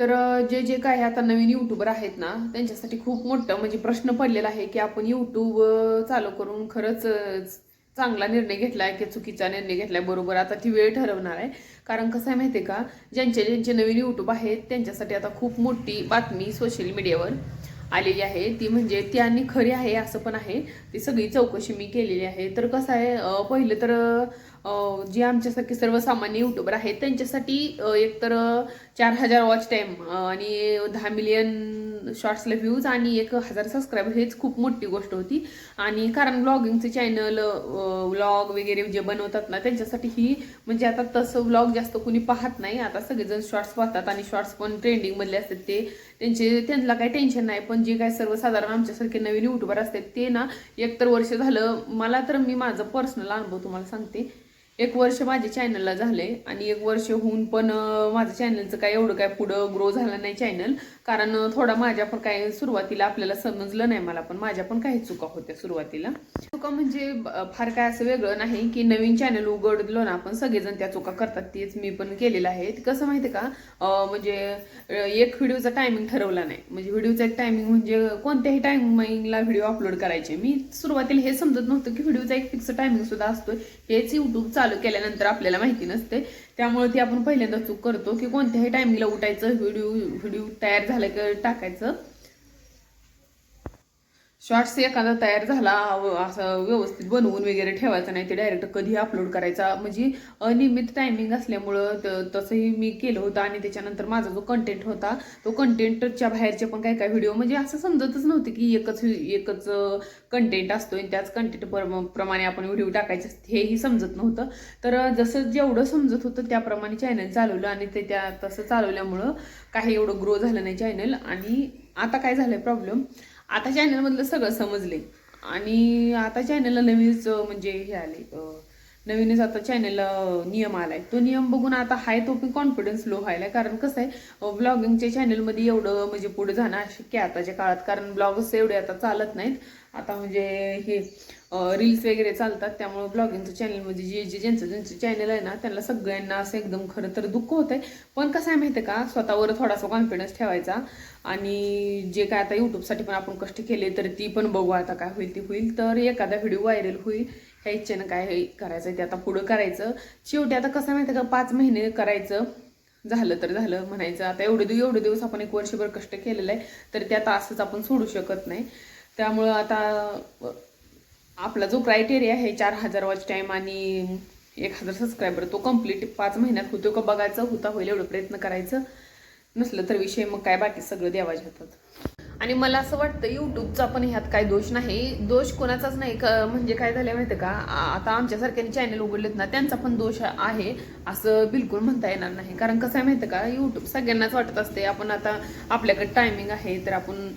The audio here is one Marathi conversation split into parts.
तर जे जे काही आता नवीन यूट्यूबर आहेत ना, त्यांच्यासाठी खूप मोठं म्हणजे प्रश्न पडलेला आहे की आपण यूट्यूब चालू करून खरंच चांगला निर्णय घेतलाय की चुकीचा निर्णय घेतलाय. बरोबर आता ती वेळ ठरवणार आहे. कारण कसं आहे माहिती आहे का, ज्यांचे ज्यांचे नवीन यूट्यूब आहेत त्यांच्यासाठी आता खूप मोठी बातमी सोशल मीडियावर आलेली आहे. ती म्हणजे ती आणि खरी आहे असं पण आहे. ती सगळी चौकशी मी केलेली आहे. तर कसं आहे, पहिलं तर जे आमच्यासारखे सर्वसामान्य यूट्यूबर आहेत त्यांच्यासाठी एकतर 4,000 वॉच टाईम आणि 10 मिलियन शॉर्ट्सला व्ह्यूज आणि 1,000 सबस्क्राईबर हेच खूप मोठी गोष्ट होती. आणि कारण ब्लॉगिंगचे चॅनल व्लॉग वगैरे जे बनवतात ना त्यांच्यासाठी ही म्हणजे आता तसं व्लॉग जास्त कोणी पाहत नाही. आता सगळेजण शॉर्ट्स पाहतात आणि शॉर्ट्स पण ट्रेंडिंगमधले असतात. त्यांना काही टेन्शन नाही. पण जे काही सर्वसाधारण आमच्यासारखे नवीन युट्यूबर असतात ते ना, एकतर वर्ष झालं मला तर मी माझं पर्सनल अनुभव तुम्हाला सांगते. 1 वर्ष माझ्या चॅनलला झाले आणि 1 वर्ष होऊन पण माझं चॅनलचं काय एवढं काय पुढं ग्रो झालं नाही चॅनल. कारण थोडा माझ्या पण काय सुरुवातीला आपल्याला समजलं नाही. मला पण माझ्या पण काही चुका होत्या सुरुवातीला. चुका म्हणजे फार काय असं वेगळं नाही की नवीन चॅनल उघडलो ना आपण सगळेजण त्या चुका करतात. तेच मी पण केलेलं आहे. कसं माहिती का, म्हणजे एक व्हिडिओचा टायमिंग ठरवला नाही. म्हणजे व्हिडिओचा एक टायमिंग म्हणजे कोणत्याही टायमिंगला व्हिडिओ अपलोड करायचे. मी सुरुवातीला हे समजत नव्हतं की व्हिडिओचा एक फिक्स टायमिंग सुद्धा असतो. हेच यूट्यूब चालू केल्यानंतर आपल्याला माहिती नसते. त्यामुळे ती आपण पहिल्यांदा चूक करतो की कोणत्याही टायमिंगला उठायचं, व्हिडिओ तयार झालं की टाकायचं. शॉर्ट्स एखादा तयार झाला असं व्यवस्थित बनवून वगैरे ठेवायचं नाही. ते डायरेक्ट कधी अपलोड करायचा. म्हणजे अनियमित टायमिंग असल्यामुळं तसंही मी केलं होतं. आणि त्याच्यानंतर माझा जो कंटेंट होता तो कंटेंटच्या बाहेरचे पण काय काय व्हिडिओ म्हणजे असं समजतच नव्हते की एकच कंटेंट असतो आणि त्याच कंटेंट प्रमाणे आपण व्हिडिओ टाकायचे हेही समजत नव्हतं. तर जसं जेवढं समजत होतं त्याप्रमाणे चॅनल चालवलं आणि ते त्या तसं चालवल्यामुळं काही एवढं ग्रो झालं नाही चॅनल. आणि आता काय झालंय प्रॉब्लेम, आता चॅनलमधलं सगळं समजले आणि आता चॅनलला नवीनच म्हणजे हे आले, नवीनच आता चॅनलला नियम आलाय. तो नियम बघून आता हाय तो पण कॉन्फिडन्स लो व्हायला. कारण कसं आहे, ब्लॉगिंगच्या चॅनलमध्ये एवढं म्हणजे पुढे जाणं अशक्य आताच्या काळात. कारण ब्लॉग्स एवढे आता चालत नाहीत. आता म्हणजे हे रील्स वगैरे चालतात. त्यामुळे ब्लॉगिंगचं चॅनलमध्ये ज्यांचं चॅनल आहे ना त्यांना सगळ्यांना असं एकदम खरं तर दुःख होत आहे. पण कसं आहे माहिती आहे का, स्वतःवर थोडासा कॉन्फिडन्स ठेवायचा. आणि जे काय आता यूट्यूबसाठी पण आपण कष्ट केले तर ती पण बघू आता काय होईल ते होईल. तर एखादा व्हिडिओ व्हायरल होईल ह्या इच्छेनं काय करायचं ते आता पुढं करायचं. शेवटी आता कसं माहिती आहे का, 5 महिने करायचं, झालं तर झालं म्हणायचं. आता एवढे दिवस आपण 1 वर्षभर कष्ट केलेलं आहे तर त्यात असंच आपण सोडू शकत नाही. त्यामुळं आता आपला जो क्रायटेरिया आहे 4,000 वॉच टाईम आणि 1,000 सबस्क्रायबर तो कम्प्लीट 5 महिन्यात होतो का बघायचं. होईल एवढं प्रयत्न करायचं. नसलं तर विषय मग काय बाकी सगळं देवाच्या हातात. आणि मला असं वाटतं यूट्यूबचा पण ह्यात काही दोष नाही. दोष कोणाचाच नाही. म्हणजे काय झालं माहिती का, आता आमच्यासारख्याने चॅनल उघडलेत ना त्यांचा पण दोष आहे असं बिलकुल म्हणता येणार नाही. कारण कसं आहे माहिती का, यूट्यूब सगळ्यांनाच वाटत असते आपण आता आपल्याकडे टायमिंग आहे तर आपण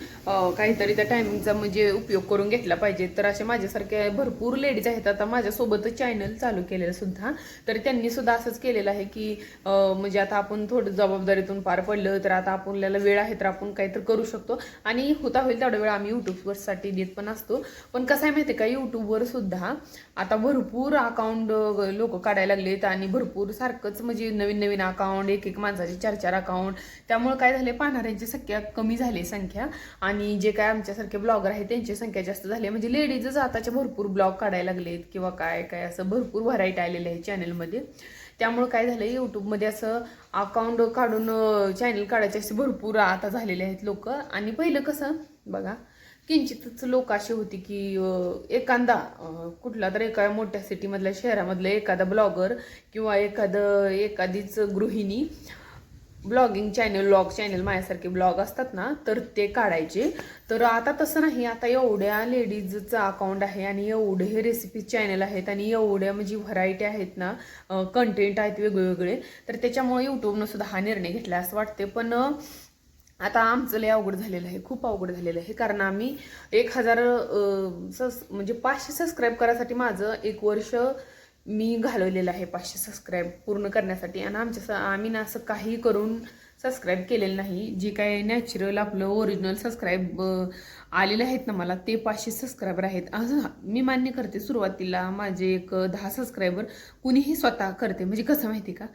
काहीतरी त्या टायमिंगचा म्हणजे उपयोग करून घेतला पाहिजे. तर असे माझ्यासारखे भरपूर लेडीज आहेत आता माझ्यासोबतच चॅनल चालू केलेलं सुद्धा. तर त्यांनी सुद्धा असंच केलेलं आहे की म्हणजे आता आपण थोडं जबाबदारीतून पार पडलं तर आता आपल्याला वेळ आहे तर आपण काहीतरी करू शकतो. आणि होईल तेवढा वेळ आम्ही यूट्यूबवरसाठी देत पण असतो. पण कसं आहे माहिती आहे का, यूट्यूबवर सुद्धा आता भरपूर अकाउंट लोक काढायला लागलेत आणि भरपूर सारखंच म्हणजे नवीन नवीन अकाउंट, एक माणसाचे 4-4 अकाउंट. त्यामुळे काय झाले, पाहणाऱ्यांची संख्या कमी झाली संख्या. आणि जे काय आमच्यासारखे ब्लॉगर आहेत त्यांची संख्या जास्त झाली. म्हणजे लेडीजच आताच्या भरपूर ब्लॉग काढायला लागलेत किंवा काय काय असं भरपूर व्हरायटी आलेली आहे चॅनलमध्ये. त्यामुळे काय झालं, यूट्यूबमध्ये असं अकाउंट काढून चॅनल काढायचे असे भरपूर आता झालेले आहेत लोक. आणि पहिलं कसं बघा, किंचितच लोक अशी होती की एखादा कुठला तर एका मोठ्या सिटीमधल्या शहरामधला एखादा ब्लॉगर किंवा एखादीच गृहिणी ब्लॉगिंग चॅनल, व्लॉग चॅनल माझ्यासारखे ब्लॉग असतात ना तर ते काढायचे. तर आता तसं नाही. आता एवढ्या लेडीजचं अकाउंट आहे आणि एवढे रेसिपी चॅनल आहेत आणि एवढ्या म्हणजे व्हरायटी आहेत ना, कंटेंट आहेत वेगवेगळे. तर त्याच्यामुळे यूट्यूबनं सुद्धा हा निर्णय घेतला असं वाटते. पण आता आमचं लय अवघड झालेलं आहे, खूप अवघड झालेलं आहे. कारण आम्ही 1,000 म्हणजे 500 सबस्क्राईब करायसाठी माझं 1 वर्ष मी घालवलेलं आहे 500 सबस्क्राईब पूर्ण करण्यासाठी. आणि आम्ही ना असं काही करून सबस्क्राईब केलेलं नाही. जी काय नॅचरल आपलं ओरिजिनल सबस्क्राईब आलेले आहेत ना मला ते 500 सबस्क्रायबर आहेत. असं मी मान्य करते सुरुवातीला माझे एक 10 सबस्क्रायबर कुणीही स्वतः करते. म्हणजे कसं माहिती का,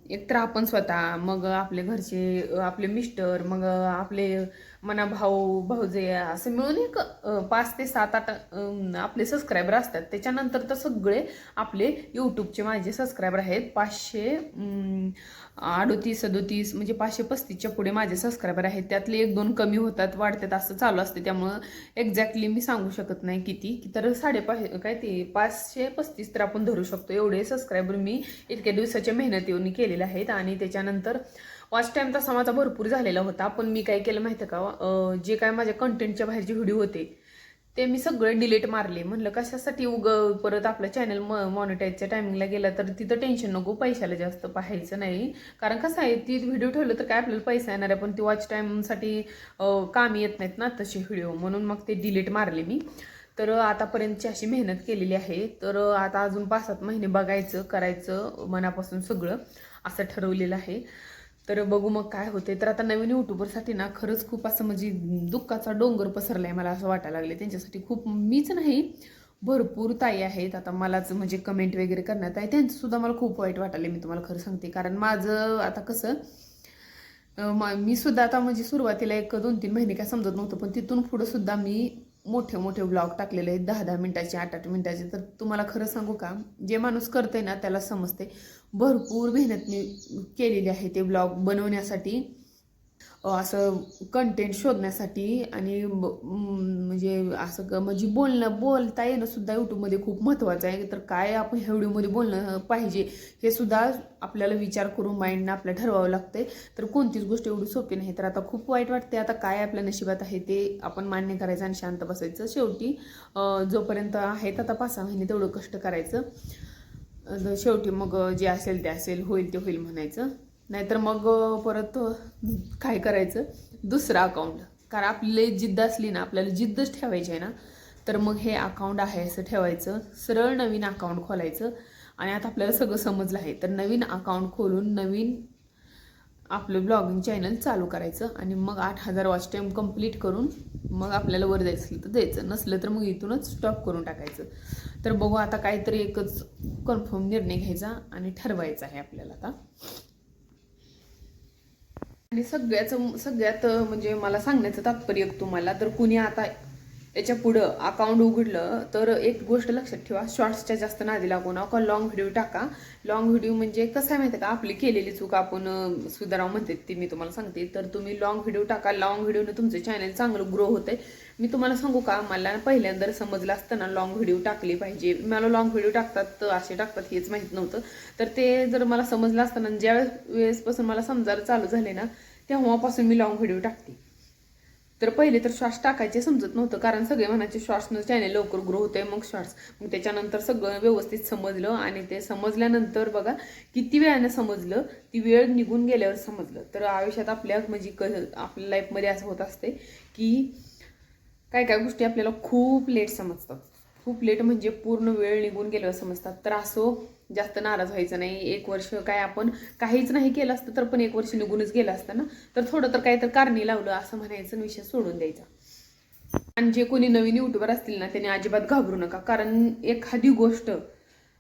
एक तर आपण स्वतः, मग आपले घरचे, आपले मिस्टर, मग आपले मना भाऊ भाऊजे असं मिळून एक 5 ते 7-8 आपले सबस्क्रायबर असतात. त्याच्यानंतर तर सगळे आपले यूट्यूबचे माझे सबस्क्रायबर आहेत 538-37, म्हणजे 535च्या पुढे माझे सबस्क्रायबर आहेत. त्यातले 1-2 कमी होतात वाढतात असं चालू असते. त्यामुळं एक्झॅक्टली मी सांगू शकत नाही किती, की तर 550 काय ते 535 तर आपण धरू शकतो. एवढे सबस्क्रायबर मी इतक्या दिवसाच्या मेहनत येऊन केलेले आहेत. आणि त्याच्यानंतर वॉच टाईम तसा माझा भरपूर झालेला होता. पण मी काय केलं माहिती का, जे काय माझ्या कंटेंटच्या बाहेरचे व्हिडिओ होते ते मी सगळे डिलीट मारले. म्हणलं कशासाठी परत आपलं चॅनल मॉनिटाईजच्या टायमिंगला गेला तर तिथं टेन्शन नको, पैशाला जास्त पाहायचं नाही. कारण कसं आहे, ती व्हिडिओ ठेवलं तर काय आपल्याला पैसा येणार आहे, पण ती वॉच टाईमसाठी कामी येत नाहीत ना तसे व्हिडिओ, म्हणून मग ते डिलीट मारले मी. तर आतापर्यंतची अशी मेहनत केलेली आहे. तर आता अजून 5-7 महिने बघायचं, करायचं मनापासून सगळं असं ठरवलेलं आहे. तर बघू मग काय होते. तर आता नवीन यूट्यूबरसाठी ना खरंच खूप असं म्हणजे दुःखाचा डोंगर पसरलाय मला असं वाटायला लागले. त्यांच्यासाठी खूप, मीच नाही भरपूर ताई आहेत आता मलाच म्हणजे कमेंट वगैरे करण्यात आहे, त्यांचं सुद्धा मला खूप वाईट वाटायले. मी तुम्हाला खरं सांगते, कारण माझं आता कसं, मी सुद्धा आता म्हणजे सुरुवातीला 1-2-3 महिने काय समजत नव्हतं, पण तिथून पुढं सुद्धा मी मोठे मोठे व्लॉग टाकलेले आहेत 10-10 मिनिटाचे, 8-8 मिनिटाचे. तर तुम्हाला खरं सांगू का, जे माणूस करते ना त्याला समजते. भरपूर मेहनत मी केलेली आहे ते व्लॉग बनवण्यासाठी, असं कंटेंट शोधण्यासाठी. आणि म्हणजे असं म्हणजे बोलता येणं सुद्धा यूट्यूबमध्ये खूप महत्त्वाचं आहे. तर काय आपण ह्या व्हिडिओमध्ये बोलणं पाहिजे हे सुद्धा आपल्याला विचार करून माइंडनं आपल्याला ठरवावं लागतंय. तर कोणतीच गोष्ट एवढी सोपी नाही. तर आता खूप वाईट वाटते. आता काय आपल्या नशिबात आहे ते आपण मान्य करायचं आणि शांत बसायचं. शेवटी जोपर्यंत आहेत आता 5-6 महिने तेवढं कष्ट करायचं. शेवटी मग जे असेल ते असेल, होईल ते होईल म्हणायचं. नाहीतर मग परत काय करायचं, दुसरं अकाउंट. कारण आपली जिद्द असली ना, आपल्याला जिद्दच ठेवायची आहे ना, तर मग हे अकाउंट आहे असं ठेवायचं, सरळ नवीन अकाउंट खोलायचं. आणि आता आपल्याला सगळं समजलं आहे, तर नवीन अकाउंट खोलून नवीन आपलं ब्लॉगिंग चॅनल चालू करायचं. आणि मग 8,000 वॉच टाईम कंप्लीट करून मग आपल्याला वर जायचं असलं तर द्यायचं, नसलं तर मग इथूनच स्टॉप करून टाकायचं. तर बघू आता काहीतरी एकच कन्फर्म निर्णय घ्यायचा आणि ठरवायचा आहे आपल्याला आता. आणि सगळ्यात म्हणजे मला सांगण्याचं तात्पर्य तुम्हाला, तर कुणी आता याच्या पुढं अकाउंट उघडलं तर एक गोष्ट लक्षात ठेवा, शॉर्ट्सच्या जास्त नादी लागू नका, लॉंग व्हिडिओ टाका. लॉंग व्हिडिओ म्हणजे कसं आहे माहिती आहे का, आपली केलेली चूक आपण सुधारावं म्हणते ती मी तुम्हाला सांगते. तर तुम्ही लॉंग व्हिडिओ टाका, लॉंग व्हिडिओने तुमचं चॅनल चांगलं ग्रो होतंय. मी तुम्हाला सांगू का, मला पहिल्यांदा समजलं असतं ना लॉंग व्हिडिओ टाकले पाहिजे, मला लॉंग व्हिडिओ टाकतात असे टाकतात हेच माहीत नव्हतं. तर ते जर मला समजलं असतं ना, ज्या वेळेसपासून मला समजायला चालू झाले ना, तेव्हापासून मी लॉंग व्हिडिओ टाकते. तर पहिले तर शॉर्ट्स टाकायचे समजत नव्हतं, कारण सगळे म्हणायचे शॉर्ट्सनं चॅनल लवकर ग्रो होते, मग शॉर्ट्स. मग त्याच्यानंतर सगळं व्यवस्थित समजलं. आणि ते समजल्यानंतर बघा किती वेळानं समजलं, ती वेळ निघून गेल्यावर समजलं. तर आयुष्यात आपल्या म्हणजे आपल्या लाईफमध्ये असं होत असते की काय काय गोष्टी आपल्याला खूप लेट समजतात. खूप लेट म्हणजे पूर्ण वेळ निघून गेल्यावर समजतात. तर असो, जास्त नाराज व्हायचं नाही. 1 वर्ष काय आपण काहीच नाही केलं असतं तर पण 1 वर्ष निघूनच गेलं असतं ना, तर थोडं तर काही तर कारणी लावलं असं म्हणायचं, विषय सोडून द्यायचा. आणि जे कोणी नवीन युट्यूबर असतील ना, त्यांनी अजिबात घाबरू नका. कारण एखादी गोष्ट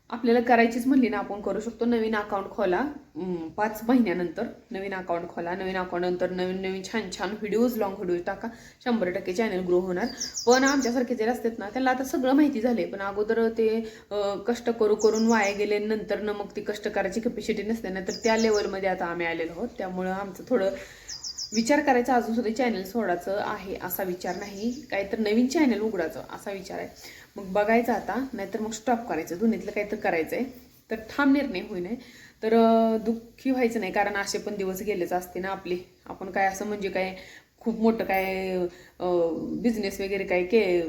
आपल्याला करायचीच म्हणली ना, आपण करू शकतो. नवीन अकाउंट खोला, 5 महिन्यानंतर नवीन अकाउंट खोला. नवीन अकाउंट नंतर नवीन छान छान व्हिडिओज, लॉंग व्हिडिओज टाका. 100% चॅनल ग्रो होणार. पण आमच्यासारखे जे असतात ना, त्यांना आता सगळं माहिती झाले, पण अगोदर ते कष्ट करून वाया गेले. नंतर ना मग ती कष्ट करायची कॅपॅसिटी नसते ना, तर त्या लेवलमध्ये आता आम्ही आलेलो आहोत. त्यामुळं आमचं थोडं विचार करायचा, अजून सुद्धा चॅनल सोडायचं आहे असा विचार नाही, काहीतरी नवीन चॅनल उघडायचं असा विचार आहे. मग बघायचं आता, नाहीतर मग स्टॉप करायचं. दोन्हीतलं काहीतरी करायचं आहे. तर ठाम निर्णय होईन. तर दुःखी व्हायचं नाही, कारण असे पण दिवस गेलेच असते ना आपले. आपण काय असं म्हणजे काय खूप मोठं काय बिझनेस वगैरे काय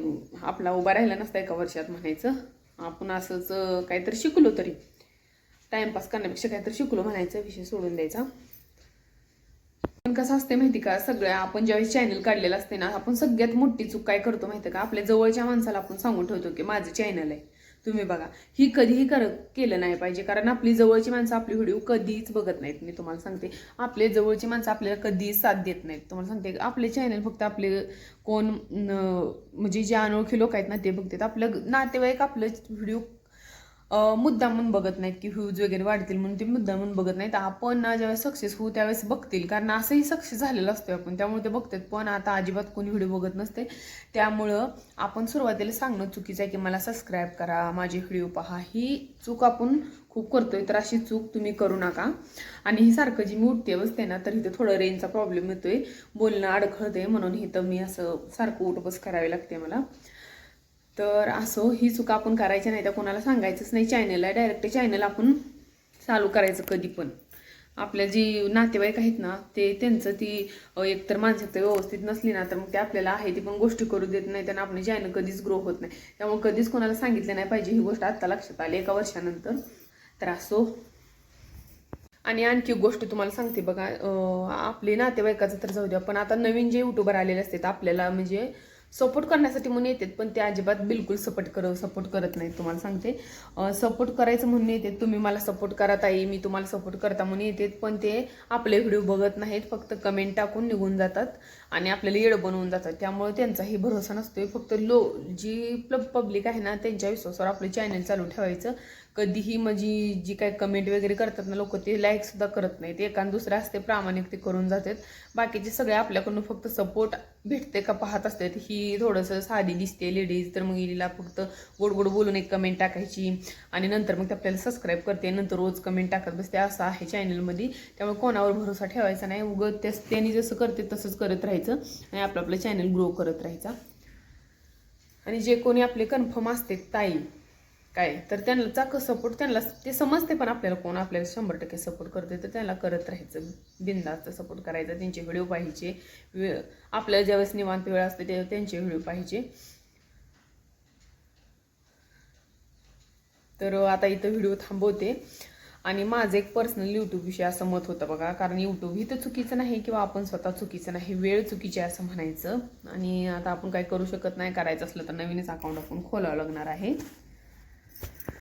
आपला उभा राहिला नसता 1 वर्षात म्हणायचं. आपण असंच काहीतरी शिकलो, तरी टाइमपास करण्यापेक्षा काहीतरी शिकलो म्हणायचं, विषय सोडून द्यायचा. पण कसं असते माहिती का, सगळ्या आपण ज्यावेळेस चॅनल काढलेलं असते ना, आपण सगळ्यात मोठी चूक काय करतो माहिती का, आपल्या जवळच्या माणसाला आपण सांगून ठेवतो की माझं चॅनल आहे, तुम्ही बघा, ही कधीही केलं नाही पाहिजे, कारण आपली जवळची माणसं आपली व्हिडिओ कधीच बघत नाहीत. मी तुम्हाला सांगते, आपले जवळची माणसं आपल्याला कधीच साथ देत नाहीत. तुम्हाला सांगते, आपले चॅनल फक्त आपले कोण म्हणजे जे अनोळखी लोक आहेत ना ते बघतात. आपलं नातेवाईक आपलं व्हिडिओ मुद्दाम म्हणून बघत नाहीत की व्ह्यूज वगैरे वाढतील म्हणून ते मुद्दाम म्हणून बघत नाहीत. आपण ना ज्यावेळेस सक्सेस होऊ त्यावेळेस बघतील, कारण असंही सक्सेस झालेलं असतो आपण, त्यामुळे ते बघतात. पण आता अजिबात कोणी व्हिडिओ बघत नसते. त्यामुळं आपण सुरुवातीला सांगणं चुकीचं आहे की मला सबस्क्राईब करा, माझे व्हिडिओ पहा. ही चूक आपण खूप करतोय, तर अशी चूक तुम्ही करू नका. आणि ही सारखं जी मी उठते बसते ना, तर इथं थोडं रेंजचा प्रॉब्लेम येतोय, बोलणं अडखळते, म्हणून इथं मी असं सारखं उठ बस करावी लागते मला. तर असं ही चूक आपण करायची नाही, तर कोणाला सांगायचंच नाही. चॅनलला डायरेक्ट चॅनल आपण चालू करायचं कधी पण. आपल्या जी नातेवाईक आहेत ना ते त्यांचं ती एकतर मानसिकता व्यवस्थित नसली ना, तर मग ते आपल्याला आहे ती पण गोष्टी करू देत नाही, त्यांना आपले चॅनल कधीच ग्रो होत नाही. त्यामुळे कधीच कोणाला सांगितलं नाही पाहिजे. ही गोष्ट आत्ता लक्षात आली 1 वर्षानंतर. तर असो. आणि आणखी गोष्ट तुम्हाला सांगते बघा, आपले नातेवाईकाचं तर जाऊ द्या, पण आता नवीन जे युट्यूबर आलेले असतात आपल्याला म्हणजे सपोर्ट करण्यासाठी म्हणून येतात, पण ते अजिबात बिलकुल सपोर्ट करत नाहीत. तुम्हाला सांगते, सपोर्ट करायचं म्हणून येतात, तुम्ही मला सपोर्ट करा ताई, मी तुम्हाला सपोर्ट करता म्हणून येतात, पण ते आपले व्हिडिओ बघत नाहीत, फक्त कमेंट टाकून निघून जातात आणि आपल्याला येड बनवून जातात. त्यामुळे त्यांचाही भरोसा नसतोय. फक्त जी पब्लिक आहे ना त्यांच्या विश्वासावर आपलं चॅनल चालू ठेवायचं. कधीही म्हणजे जी काय कमेंट वगैरे करतात ना लोक, ते लाईक सुद्धा करत नाहीत. एखाद दुसरं असते प्रामाणिक ते करून जातात. बाकीचे सगळे आपल्याकडून फक्त सपोर्ट भेटते का पाहत असतात. ही थोडंसं साधी दिसते लेडीज, तर मग हिला फक्त गोड गोड बोलून एक कमेंट टाकायची आणि नंतर मग ते आपल्याला सबस्क्राईब करते, नंतर रोज कमेंट टाकत बसते. असं आहे चॅनलमध्ये. त्यामुळे कोणावर भरोसा ठेवायचा नाही. उगं त्यांनी जसं करते तसंच करत राहायचं आणि आपलं चॅनल ग्रो करत राहायचा. आणि जे कोणी आपले कन्फर्म असते ताई काय, तर त्यांचा सपोर्ट त्यांना ते समजते, पण आपल्याला कोण आपल्याला 100% सपोर्ट करते तर त्याला करत राहायचं. बिनधास्त सपोर्ट करायचा. त्यांचे व्हिडिओ पाहिजे. आपल्याला ज्यावेळेस निवांत वेळ असते तेव्हा त्यांचे व्हिडिओ पाहिजे. तर आता इथं व्हिडिओ थांबवते. आणि माझं एक पर्सनल यूट्यूबविषयी असं मत होतं बघा, कारण यूट्यूब ही तर चुकीचं नाही किंवा आपण स्वतः चुकीचं नाही, वेळ चुकीची आहे असं म्हणायचं. आणि आता आपण काही करू शकत नाही. करायचं असलं तर नवीनच अकाउंट आपण खोलावं लागणार आहे.